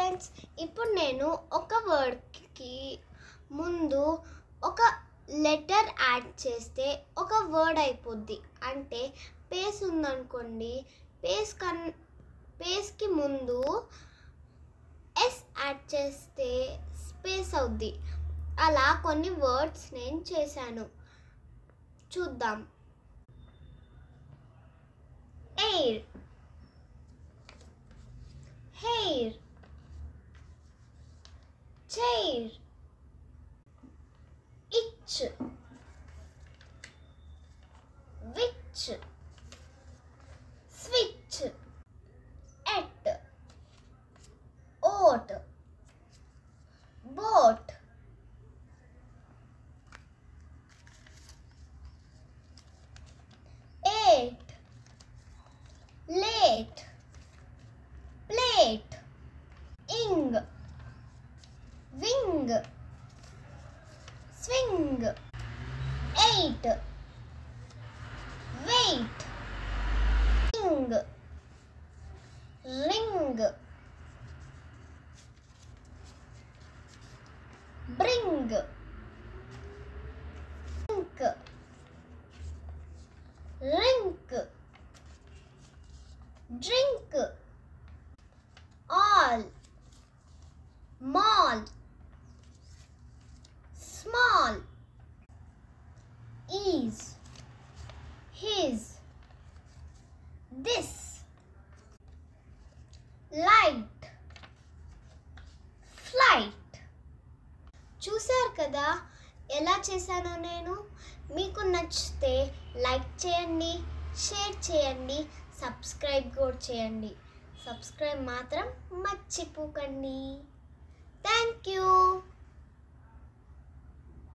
Friends, ఇప్పుడు నేను ఒక వర్డ్కి ముందు ఒక లెటర్ యాడ్ చేస్తే ఒక వర్డ్ అయిపోద్ది. అంటే పేస్ ఉందనుకోండి, పేస్కి ముందు ఎస్ యాడ్ చేస్తే స్పేస్ అవుద్ది. అలా కొన్ని వర్డ్స్ నేను చేశాను, చూద్దాం. Air, hair, chair, itch, witch, switch, at, oat, boat, ate, late, plate, ing, wing, swing, eight, wait, ring, ring, bring, ink, rink, drink, all, mall, small, ease, his, this, light, flight. చూశారు కదా ఎలా చేశానో నేను. మీకు నచ్చితే like చేయండి, share చేయండి, subscribe కూడా చేయండి. సబ్స్క్రైబ్ మాత్రం మర్చిపోకండి. Thank you.